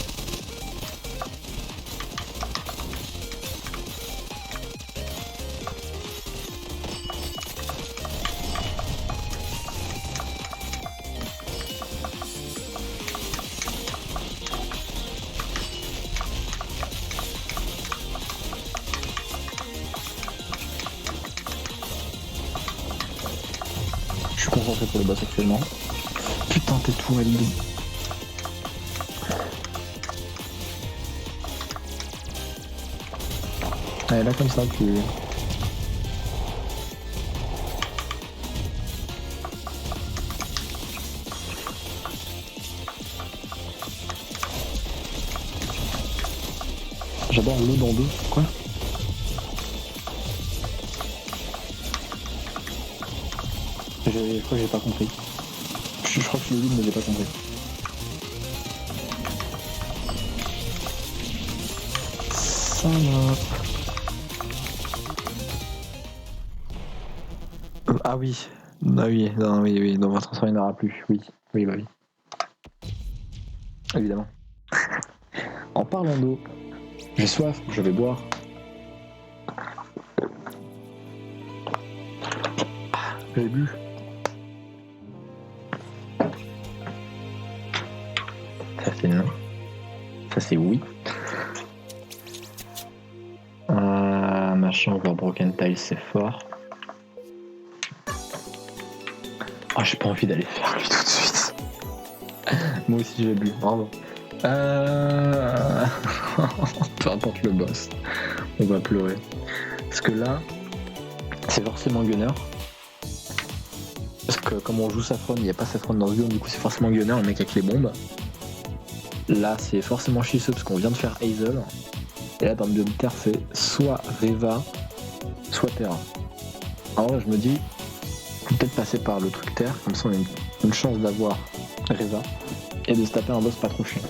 S1: Je suis concentré pour le boss actuellement. Putain t'es tout L2. Ouais, là comme ça tu... J'adore l'eau dans l'eau, quoi? Je crois que j'ai pas compris. Je crois que le lead ne j'ai pas compris. Salope. Ah oui. Ah oui, non, oui, dans votre transfert il n'y en aura plus. Oui, oui, bah oui. Évidemment. En parlant d'eau, j'ai soif, je vais boire. J'ai bu. Ça c'est non. Ça c'est oui. Machin over broken tile c'est fort. Oh j'ai pas envie d'aller faire lui tout de suite. Moi aussi j'ai bu, bravo. Peu importe le boss. On va pleurer. Parce que là, c'est forcément Gunner. Parce que comme on joue Saffron, il n'y a pas Saffron dans ce biome, du coup c'est forcément Gunner, le mec avec les bombes. Là c'est forcément Shiseu parce qu'on vient de faire Hazel. Et là dans le biome terre c'est soit Reva, soit Terra. Alors là je me dis, peut-être passer par le truc terre, comme ça on a une chance d'avoir Reva et de se taper un boss pas trop chiant.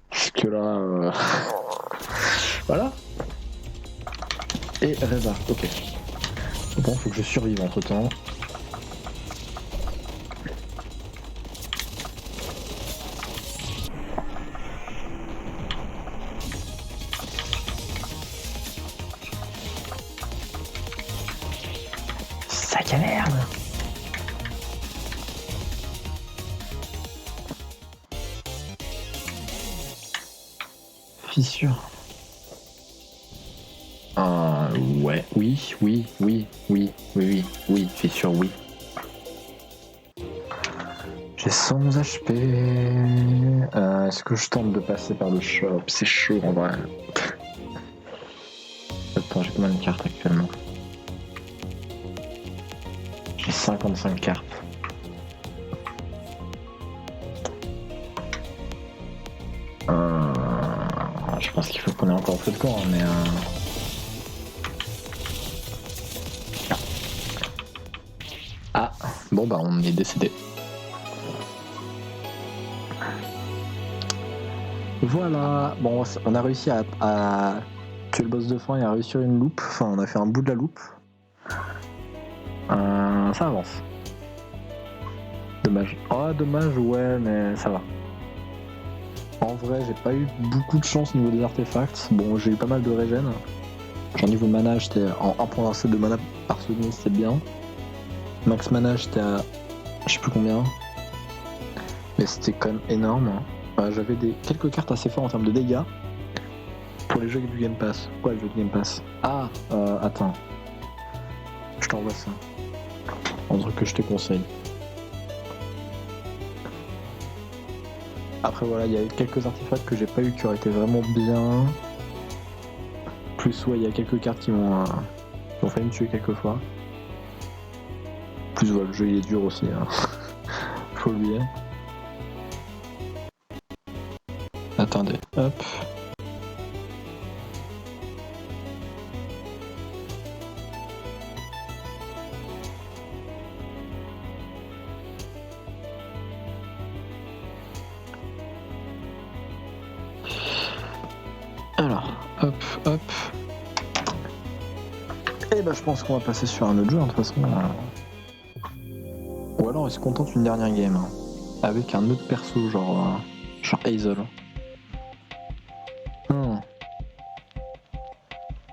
S1: Parce que là... Voilà. Et Reva, ok. Bon, faut que je survive entre temps. Sac à merde. Fissure. Ouais, oui, fissure, oui. J'ai 111 HP. Est-ce que je tente de passer par le shop? C'est chaud en vrai. Attends, j'ai combien de cartes actuellement? J'ai 55 cartes. Je pense qu'il faut qu'on ait encore un peu de camp, mais... Ah, bon bah on est décédé. Voilà, bon on a réussi à tuer le boss de fin et à réussir une loupe, enfin on a fait un bout de la loupe. Ça avance. Dommage. Oh dommage ouais mais ça va. En vrai j'ai pas eu beaucoup de chance au niveau des artefacts, bon j'ai eu pas mal de régène. Genre niveau mana, j'étais en 1.7 de mana par seconde, c'était bien. Max mana, j'étais à je sais plus combien. Mais c'était quand même énorme. J'avais quelques cartes assez fortes en termes de dégâts pour les jeux du Game Pass. Quoi, le jeu du Game Pass? Ah, attends. Je t'envoie ça. Un truc que je te conseille. Après voilà, il y a quelques artefacts que j'ai pas eu qui auraient été vraiment bien. Plus ouais, il y a quelques cartes qui m'ont failli me tuer quelques fois. Plus voilà, le jeu il est dur aussi. Hein. Faut oublier. Attendez, hop. Alors, hop, hop. Et bah je pense qu'on va passer sur un autre jeu, hein, de toute façon. Ou alors on se contente d'une dernière game. Hein, avec un autre perso, genre Hazel.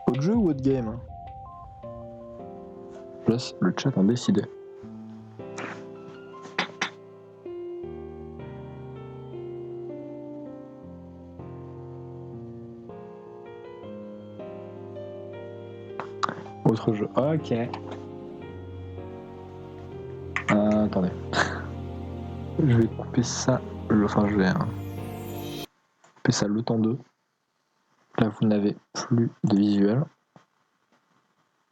S1: Autre jeu ou autre game? Je laisse le chat en décider. Autre jeu. Ok. Attendez. Je vais couper ça. Enfin, je vais couper ça le temps 2. Là, vous n'avez plus de visuel.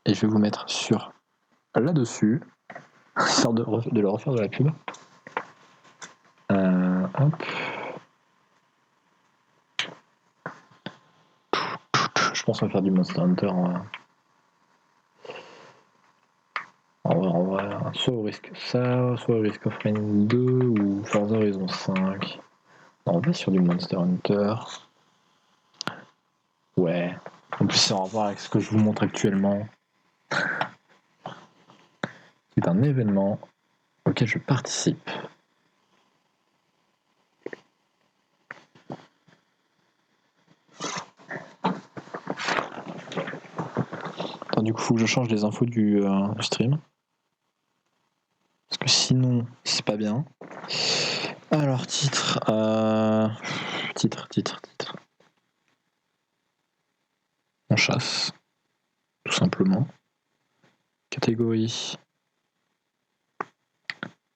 S1: Et je vais vous mettre sur là-dessus, histoire de leur refaire de la pub. Hop. Je pense qu'on va faire du Monster Hunter. En vrai, soit au risque ça, soit au risque of Rain 2 ou Forza Horizon 5. Non, on va sur du Monster Hunter. Ouais. En plus, c'est en rapport avec ce que je vous montre actuellement. C'est un événement auquel je participe. Attends, du coup, faut que je change les infos du stream. Parce que sinon, c'est pas bien. Alors, titre. Titre. On chasse. Tout simplement. Catégorie.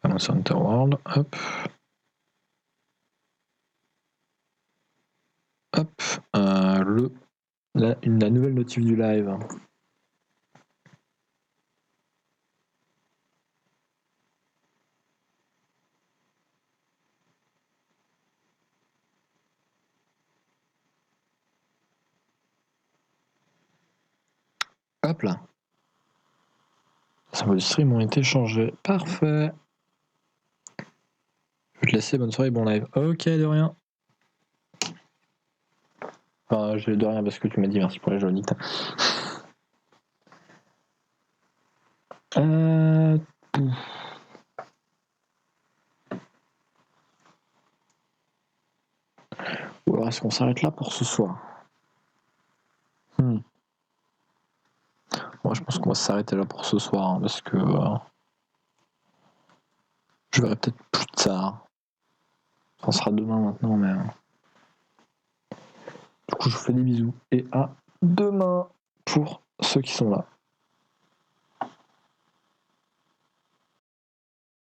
S1: Monster Hunter World. Hop. Hop. La nouvelle notif du live. Hop là. Les symboles du stream ont été changés. Parfait. Je vais te laisser. Bonne soirée, bon live. Ok, de rien. Enfin, je de rien parce que tu m'as dit merci pour les jolis. Ou alors est-ce qu'on s'arrête là pour ce soir? Moi je pense qu'on va s'arrêter là pour ce soir hein, parce que je verrai peut-être plus tard. Ça sera demain maintenant mais du coup je vous fais des bisous et à demain pour ceux qui sont là.